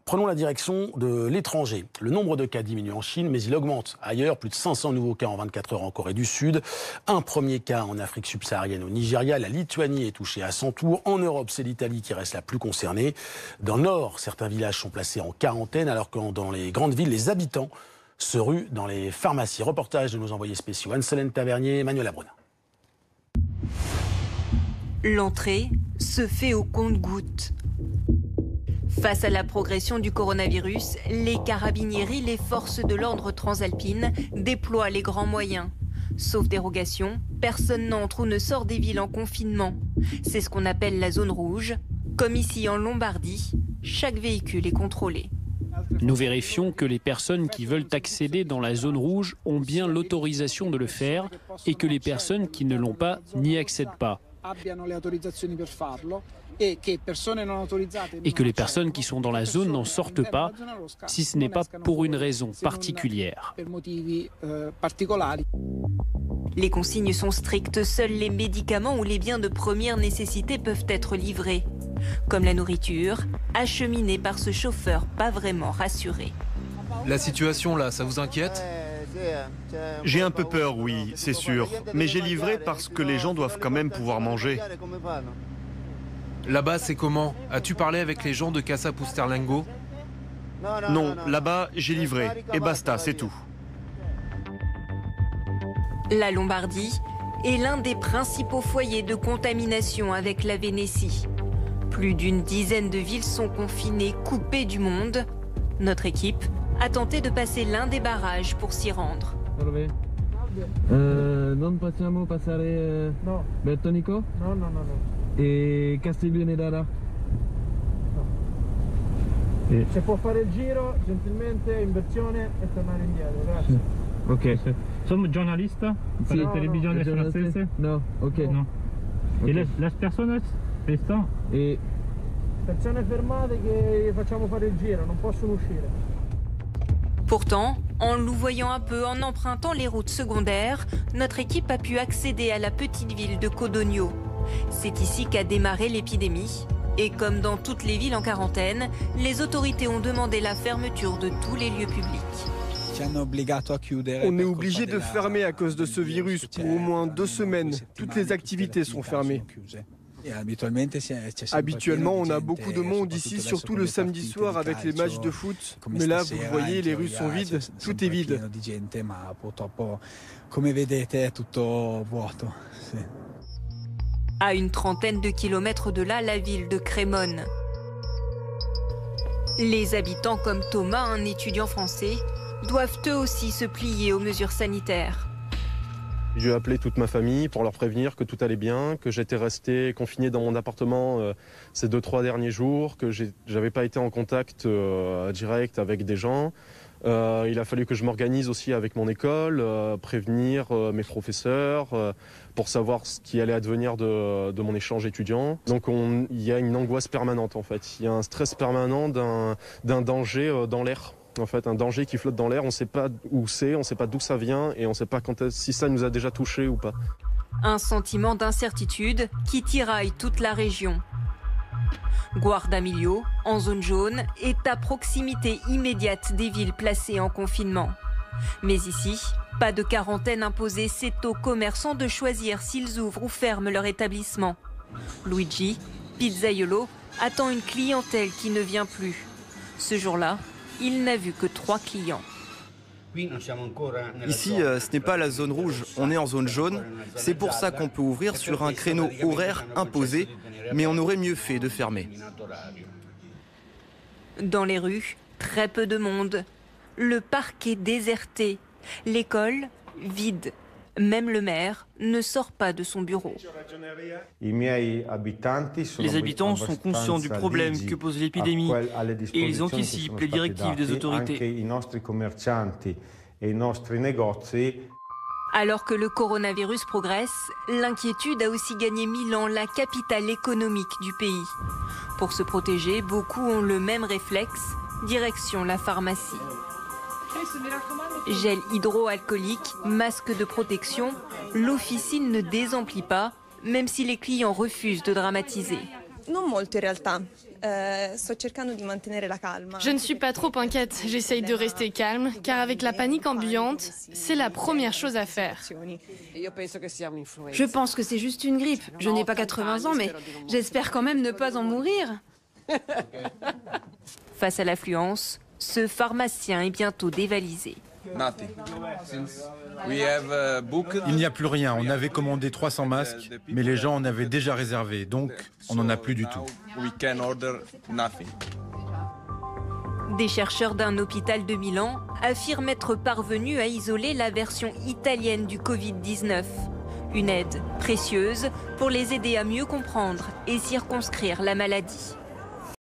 Prenons la direction de l'étranger. Le nombre de cas diminue en Chine, mais il augmente ailleurs. Plus de 500 nouveaux cas en 24 heures en Corée du Sud. Un premier cas en Afrique subsaharienne au Nigeria. La Lituanie est touchée à son tour. En Europe, c'est l'Italie qui reste la plus concernée. Dans le nord, certains villages sont placés en quarantaine, alors que dans les grandes villes, les habitants se ruent dans les pharmacies. Reportage de nos envoyés spéciaux Anne-Solène Tavernier et Emmanuel Abruna. L'entrée se fait au compte-gouttes. Face à la progression du coronavirus, les carabinieri, les forces de l'ordre transalpines, déploient les grands moyens. Sauf dérogation, personne n'entre ou ne sort des villes en confinement. C'est ce qu'on appelle la zone rouge. Comme ici en Lombardie, chaque véhicule est contrôlé. Nous vérifions que les personnes qui veulent accéder dans la zone rouge ont bien l'autorisation de le faire et que les personnes qui ne l'ont pas n'y accèdent pas. Et que les personnes qui sont dans la zone n'en sortent pas, si ce n'est pas pour une raison particulière. Les consignes sont strictes, seuls les médicaments ou les biens de première nécessité peuvent être livrés. Comme la nourriture, acheminée par ce chauffeur pas vraiment rassuré. La situation là, ça vous inquiète ? J'ai un peu peur, oui, c'est sûr. Mais j'ai livré parce que les gens doivent quand même pouvoir manger. Là-bas, c'est comment? As-tu parlé avec les gens de Casa Pusterlango? Non, là-bas, j'ai livré. Et basta, c'est tout. La Lombardie est l'un des principaux foyers de contamination avec la Vénétie. Plus d'une dizaine de villes sont confinées, coupées du monde. Notre équipe a tenté de passer l'un des barrages pour s'y rendre. Non possiamo passare Bertonico? No. E Castiglionedara? No. Se può fare il giro, gentilmente, inversione e tornare indietro, grazie. Ok. Sono giornalista per la televisione francese? No, ok. No. E le persone restano? E persone fermate che facciamo fare il giro, non possono uscire. Pourtant, en louvoyant un peu, en empruntant les routes secondaires, notre équipe a pu accéder à la petite ville de Codogno. C'est ici qu'a démarré l'épidémie. Et comme dans toutes les villes en quarantaine, les autorités ont demandé la fermeture de tous les lieux publics. On est obligé de fermer à cause de ce virus pour au moins 2 semaines. Toutes les activités sont fermées. Habituellement, on a beaucoup de monde ici, surtout le samedi soir avec les matchs de foot. Mais là, vous le voyez, les rues sont vides, tout est vide. À une trentaine de kilomètres de là, la ville de Crémone. Les habitants comme Thomas, un étudiant français, doivent eux aussi se plier aux mesures sanitaires. J'ai appelé toute ma famille pour leur prévenir que tout allait bien, que j'étais resté confiné dans mon appartement ces 2-3 derniers jours, que j'avais pas été en contact direct avec des gens. Il a fallu que je m'organise aussi avec mon école, prévenir mes professeurs pour savoir ce qui allait advenir de mon échange étudiant. Donc il y a une angoisse permanente en fait, il y a un stress permanent d'un danger dans l'air. En fait, un danger qui flotte dans l'air, on ne sait pas où c'est, on ne sait pas d'où ça vient et on ne sait pas si ça nous a déjà touchés ou pas. Un sentiment d'incertitude qui tiraille toute la région. Guardamillo, en zone jaune, est à proximité immédiate des villes placées en confinement. Mais ici, pas de quarantaine imposée, c'est aux commerçants de choisir s'ils ouvrent ou ferment leur établissement. Luigi, pizzaiolo, attend une clientèle qui ne vient plus. Ce jour-là, il n'a vu que 3 clients. Ici, ce n'est pas la zone rouge, on est en zone jaune. C'est pour ça qu'on peut ouvrir sur un créneau horaire imposé, mais on aurait mieux fait de fermer. Dans les rues, très peu de monde. Le parc est déserté, l'école vide. Même le maire ne sort pas de son bureau. Les habitants sont conscients du problème que pose l'épidémie et ils anticipent les directives des autorités. Alors que le coronavirus progresse, l'inquiétude a aussi gagné Milan, la capitale économique du pays. Pour se protéger, beaucoup ont le même réflexe, direction la pharmacie. Gel hydroalcoolique, masque de protection, l'officine ne désemplit pas, même si les clients refusent de dramatiser. Je ne suis pas trop inquiète, j'essaye de rester calme, car avec la panique ambiante, c'est la première chose à faire. Je pense que c'est juste une grippe. Je n'ai pas 80 ans, mais j'espère quand même ne pas en mourir. Face à l'affluence, ce pharmacien est bientôt dévalisé. Il n'y a plus rien. On avait commandé 300 masques, mais les gens en avaient déjà réservé, donc on n'en a plus du tout. Des chercheurs d'un hôpital de Milan affirment être parvenus à isoler la version italienne du Covid-19. Une aide précieuse pour les aider à mieux comprendre et circonscrire la maladie.